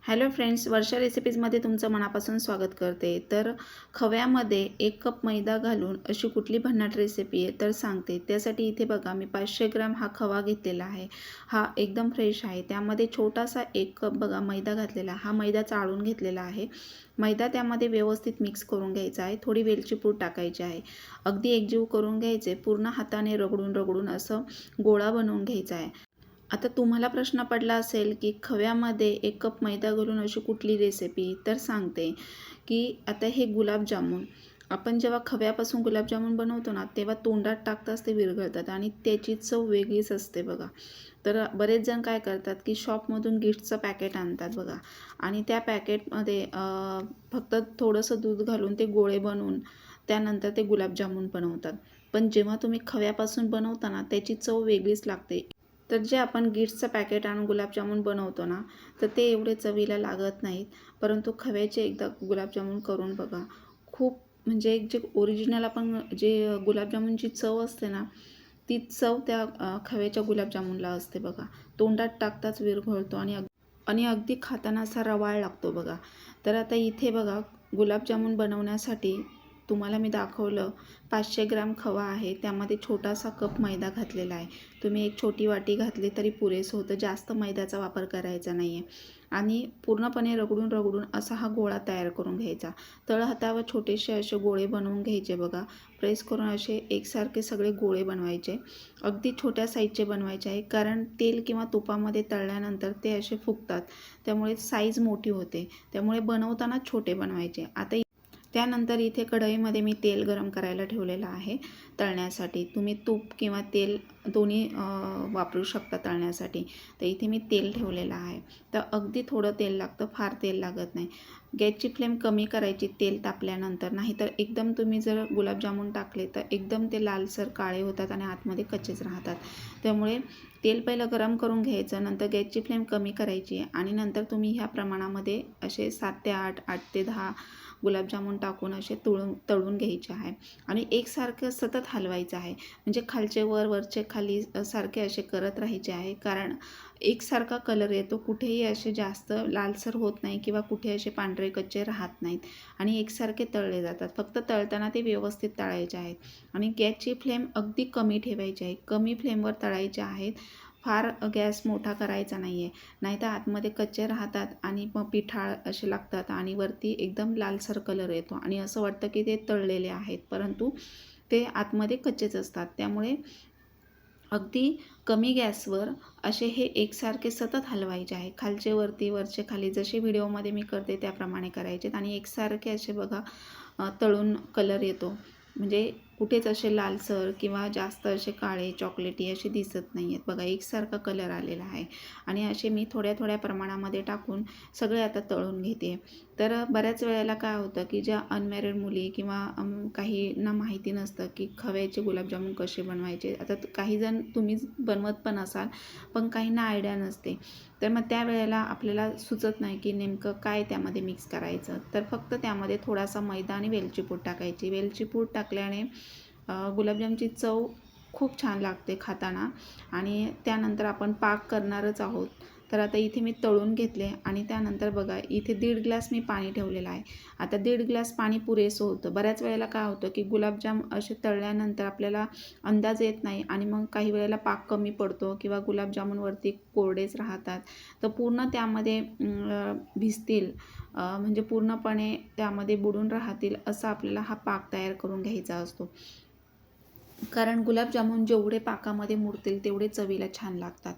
Hello friends, वर्षा रेसिपीजमध्ये तुमचं मनापासून स्वागत करते. तर खव्यामध्ये 1 कप मैदा घालून अशी कुठली भन्नाट रेसिपी आहे तर सांगते. त्यासाठी इथे बघा मी 500 ग्रॅम हा खवा घेतलेला आहे. हा एकदम फ्रेश आहे. त्यामध्ये छोटासा 1 कप बघा मैदा घातलेला. हा मैदा चाळून घेतलेला आहे. मैदा त्यामध्ये व्यवस्थित मिक्स करून घ्यायचा आहे. थोडी वेलची पूड टाकायची आहे. अगदी एकजीव करून घ्यायचे. पूर्ण हाताने रगडून असं गोळा बनवून घ्यायचा आहे. आता तुम्हाला प्रश्न पडला असेल की खव्यामध्ये 1 कप मैदा घालून अशी कुठली रेसिपी तर सांगते की आता हे गुलाबजामुन आपण जेव्हा खव्यापासून गुलाबजामुन बनवतो ना तेव्हा तोंडात टाकताच ते विरघळतात आणि त्याची चव वेगळीच असते बघा. तर बरेच जण काय करतात की शॉपमधून गिफ्टचं पॅकेट आणतात बघा आणि त्या पॅकेटमध्ये फक्त थोडंसं दूध घालून ते गोळे बनवून त्यानंतर ते गुलाबजामुन बनवतात. पण जेव्हा तुम्ही खव्यापासून बनवता ना त्याची चव वेगळीच लागते. तर जे आपण गिट्सचं पॅकेट आणून गुलाबजामुन बनवतो ना तर ते एवढे चवीला लागत नाहीत. परंतु खव्याचे एकदा गुलाबजामुन करून बघा. खूप म्हणजे जे ओरिजिनल आपण जे गुलाबजामुनची चव असते ना ती चव त्या खव्याच्या गुलाबजामुनला असते बघा. तोंडात टाकताच विरघळतो आणि अगदी खाताना असा रवाळ लागतो बघा. तर आता इथे बघा गुलाबजामुन बनवण्यासाठी तुम्हाला मी दाखवलं 500 ग्रॅम खवा आहे. त्यामध्ये छोटासा कप मैदा घातलेला आहे. तुम्ही एक छोटी वाटी घातली तरी पुरेसं होतं. जास्त मैद्याचा वापर करायचा नाही आहे. आणि पूर्णपणे रगडून असा हा गोळा तयार करून घ्यायचा. तळहातावर छोटेसे असे गोळे बनवून घ्यायचे बघा. प्रेस करून असे एकसारखे सगळे गोळे बनवायचे. अगदी छोट्या साईजचे बनवायचे आहे कारण तेल किंवा तुपामध्ये तळल्यानंतर ते असे फुगतात. त्यामुळे साईज मोठी होते. त्यामुळे बनवताना छोटे बनवायचे. आता त्यानंतर इथे कढईमध्ये मी तेल गरम करायला ठेवलेलं आहे तळण्यासाठी. तुम्ही तूप किंवा तेल दोन्ही वापरू शकता तळण्यासाठी. तर इथे मी तेल ठेवलेलं आहे. तर अगदी थोडं तेल लागतं, फार तेल लागत नाही. गॅसची फ्लेम कमी करायची तेल तापल्यानंतर. नाहीतर एकदम तुम्ही जर गुलाबजामुन टाकले तर एकदम ते लालसर काळे होतात आणि आतमध्ये कच्चेच राहतात. त्यामुळे तेल पहिलं गरम करून घ्यायचं. नंतर गॅसची फ्लेम कमी करायची आणि नंतर तुम्ही ह्या प्रमाणामध्ये असे 7 ते 8, 8 ते 10 गुलाबजामुन टाकून असे तळून घ्यायचे आहे. आणि एकसारखं सतत हलवायचं आहे. म्हणजे खालचे वर, वरचे खाली सारखे असे करत राहायचे आहे. कारण एकसारखा कलर येतो. कुठेही असे जास्त लालसर होत नाही किंवा कुठे असे पांढरे कच्चे राहत नाहीत आणि एकसारखे तळले जातात. फक्त तळताना ते व्यवस्थित तळायचे आहेत. आणि गॅसची फ्लेम अगदी कमी ठेवायची आहे. कमी फ्लेमवर तळायचे आहेत. फार गॅस मोठा करायचा नाही आहे. नाहीतर आतमध्ये कच्चे राहतात आणि मग पिठाळ असे लागतात आणि वरती एकदम लालसर कलर येतो आणि असं वाटतं की ते तळलेले आहेत, परंतु ते आतमध्ये कच्चेच असतात. त्यामुळे अगदी कमी गॅसवर असे हे एकसारखे सतत हलवायचे आहे. खालचे वरती, वरचे खाली, जसे व्हिडिओमध्ये मी करते त्याप्रमाणे करायचे आणि एकसारखे असे बघा तळून कलर येतो. म्हणजे कुठेच असे लालसर किंवा जास्त असे काळे चॉकलेटी असे दिसत नाही आहेत बघा. एकसारखा कलर आलेला आहे आणि असे मी थोड्या प्रमाणामध्ये टाकून सगळे आता तळून घेते. तर बऱ्याच वेळेला काय होतं की ज्या अनमॅरिड मुली किंवा काहींना माहिती नसतं की खव्याचे गुलाबजामुन कसे बनवायचे. आता काहीजण तुम्ही बनवत पण असाल पण काहींना आयडिया नसते. तर मग त्यावेळेला आपल्याला सुचत नाही की नेमकं काय त्यामध्ये मिक्स करायचं. तर फक्त त्यामध्ये थोडासा मैदा आणि वेलची पूड टाकायची. वेलची पूड टाकल्याने गुलाबजामची चव खूप छान लागते खाताना. आणि त्यानंतर आपण पाक करणारच आहोत. तर आता इथे मी तळून घेतले आणि त्यानंतर बघा इथे 1.5 ग्लास मी पाणी ठेवलेलं आहे. आता 1.5 ग्लास पाणी पुरेसं होतं. बऱ्याच वेळेला काय होतं की गुलाबजाम असे तळल्यानंतर आपल्याला अंदाज येत नाही आणि मग काही वेळेला पाक कमी पडतो किंवा गुलाबजामुनवरती कोरडेच राहतात. तर पूर्ण त्यामध्ये भिजतील, म्हणजे पूर्णपणे त्यामध्ये बुडून राहतील असा आपल्याला हा पाक तयार करून घ्यायचा असतो. कारण गुलाबजामुन जेवढे पाकामध्ये मुरतील तेवढे चवीला छान लागतात.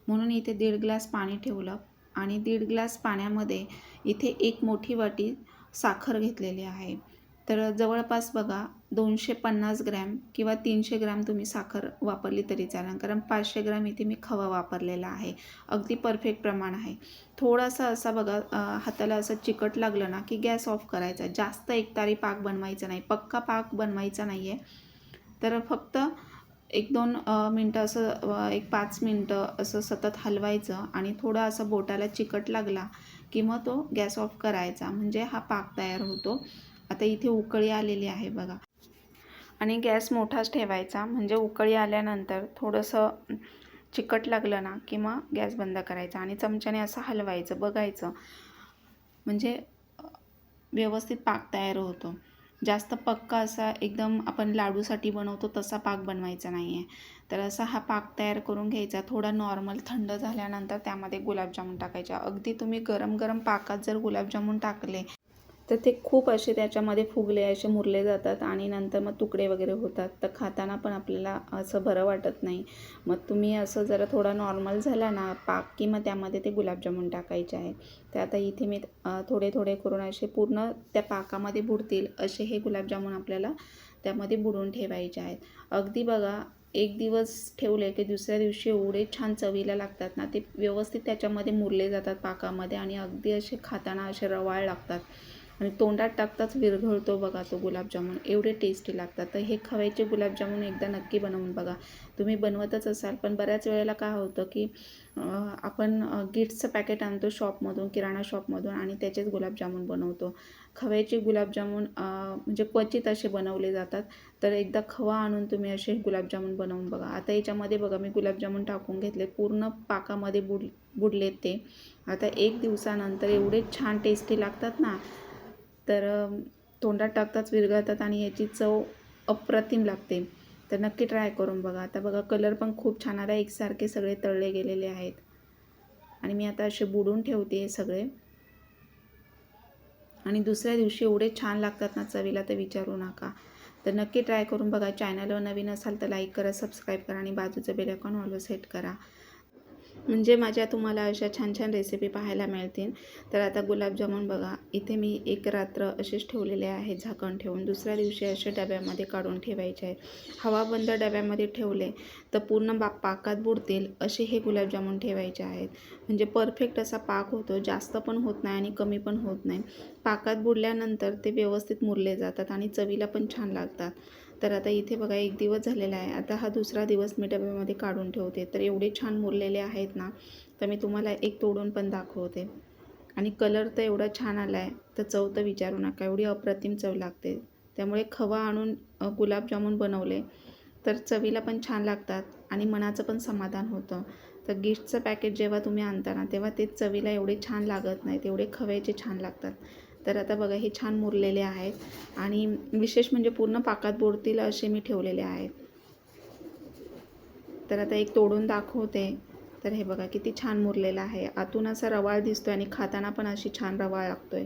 म्हणून इथे 1.5 ग्लास पाणी ठेवलं आणि 1.5 ग्लास पाण्यामध्ये इथे 1 मोठी वाटी साखर घेतलेली आहे. तर जवळपास बघा 250 ग्रॅम किंवा 300 ग्रॅम तुम्ही साखर वापरली तरी चालेल. कारण 500 ग्रॅम इथे मी खवा वापरलेला आहे. अगदी परफेक्ट प्रमाण आहे. थोडासा असा बघा हाताला असं चिकट लागलं ना की गॅस ऑफ करायचा. जास्त एकतारी पाक बनवायचा नाही, पक्का पाक बनवायचा नाही आहे. तर फक्त 1-2 मिनटं असं 1-5 मिनटं असं सतत हलवायचं आणि थोडं असं बोटाला चिकट लागला की मग तो गॅस ऑफ करायचा. म्हणजे हा पाक तयार होतो. आता इथे उकळी आलेली आहे बघा आणि गॅस मोठाच ठेवायचा. म्हणजे उकळी आल्यानंतर थोडंसं चिकट लागलं ना की मग गॅस बंद करायचा आणि चमच्याने असं हलवायचं, बघायचं म्हणजे व्यवस्थित पाक तयार होतो. जास्त पक्का असा एकदम आपण लाडूसाठी बनवतो तसा पाक बनवायचा नाही आहे. तर असा हा पाक तयार करून घ्यायचा. थोडा नॉर्मल थंड झाल्यानंतर त्यामध्ये गुलाबजामुन टाकायचे. अगदी तुम्ही गरम गरम पाकात जर गुलाबजामुन टाकले तर ते खूप असे त्याच्यामध्ये फुगले असे मुरले जातात आणि नंतर मग तुकडे वगैरे होतात. तर खाताना पण आपल्याला असं बरं वाटत नाही. मग तुम्ही असं जरा थोडा नॉर्मल झाला ना पाक की मग त्यामध्ये ते गुलाबजामुन टाकायचे आहे. तर आता इथे मी थोडे थोडे करून असे पूर्ण त्या पाकामध्ये बुडतील असे हे गुलाबजामुन आपल्याला त्यामध्ये बुडवून ठेवायचे आहेत. अगदी बघा एक दिवस ठेवले की दुसऱ्या दिवशी एवढे छान चवीला लागतात ना, ते व्यवस्थित त्याच्यामध्ये मुरले जातात पाकामध्ये आणि अगदी असे खाताना असे रवाळ लागतात आणि तोंडात टाकताच विरघळतो बघा तो गुलाबजामुन, एवढे टेस्टी लागतात. तर हे खव्याचे गुलाबजामुन एकदा नक्की बनवून बघा. तुम्ही बनवतच असाल, पण बऱ्याच वेळेला काय होतं की आपण गिट्सचं पॅकेट आणतो शॉपमधून, किराणा शॉपमधून आणि त्याचेच गुलाबजामुन बनवतो. खव्याचे गुलाबजामुन म्हणजे क्वचित असे बनवले जातात. तर एकदा खवा आणून तुम्ही असे गुलाबजामुन बनवून बघा. आता याच्यामध्ये बघा मी गुलाबजामुन टाकून घेतले, पूर्ण पाकामध्ये बुडलेत ते. आता एक दिवसानंतर एवढे छान टेस्टी लागतात ना, तर तोंडात टाकताच विरघळतात आणि याची चव अप्रतिम लागते. तर नक्की ट्राय करून बघा. आता बघा कलर पण खूप छान आला, एकसारखे सगळे तळले गेलेले आहेत आणि मी आता असे बुडवून ठेवते सगळे आणि दुसऱ्या दिवशी एवढे छान लागतात ना चवीला तर विचारू नका. तर नक्की ट्राय करून बघा. चॅनलवर नवीन असाल तर लाईक करा, सबस्क्राईब करा आणि बाजूचं बेल आयकॉन ऑल सेट करा, म्हणजे माझ्या तुम्हाला अशा छान छान रेसिपी पाहायला मिळतील. तर आता गुलाबजामुन बघा इथे मी एक रात्र असेच ठेवलेले आहे झाकण ठेवून. दुसऱ्या दिवशी असे डब्यामध्ये काढून ठेवायचे आहे. हवाबंद डब्यामध्ये ठेवले तर पूर्ण पाकात बुडतील असे हे गुलाबजामुन ठेवायचे आहेत. म्हणजे परफेक्ट असा पाक होतो, जास्त पण होत नाही आणि कमी पण होत नाही. पाकात बुडल्यानंतर ते व्यवस्थित मुरले जातात आणि चवीला पण छान लागतात. तर आता इथे बघा एक दिवस झालेला आहे. आता हा दुसरा दिवस मी डब्यामध्ये काढून ठेवते. तर एवढे छान मुरलेले आहेत ना, तर मी तुम्हाला एक तोडून पण दाखवते आणि कलर तर एवढा छान आला आहे, तर चव तर विचारू नका, एवढी अप्रतिम चव लागते. त्यामुळे खवा आणून गुलाबजामुन बनवले तर चवीला पण छान लागतात आणि मनाचं पण समाधान होतं. तर गिफ्टचं पॅकेट जेव्हा तुम्ही आणता ना, तेव्हा ते चवीला एवढे छान लागत नाही, तेवढे खव्याचे छान लागतात. तर आता बघा हे छान मुरलेले आहेत आणि विशेष म्हणजे पूर्ण पाकात बुडतील असे मी ठेवलेले आहेत. तर आता एक तोडून दाखवते. तर हे बघा किती छान मुरलेलं आहे. आतून असा रवाळ दिसतोय आणि खाताना पण अशी छान रवाळ लागतोय.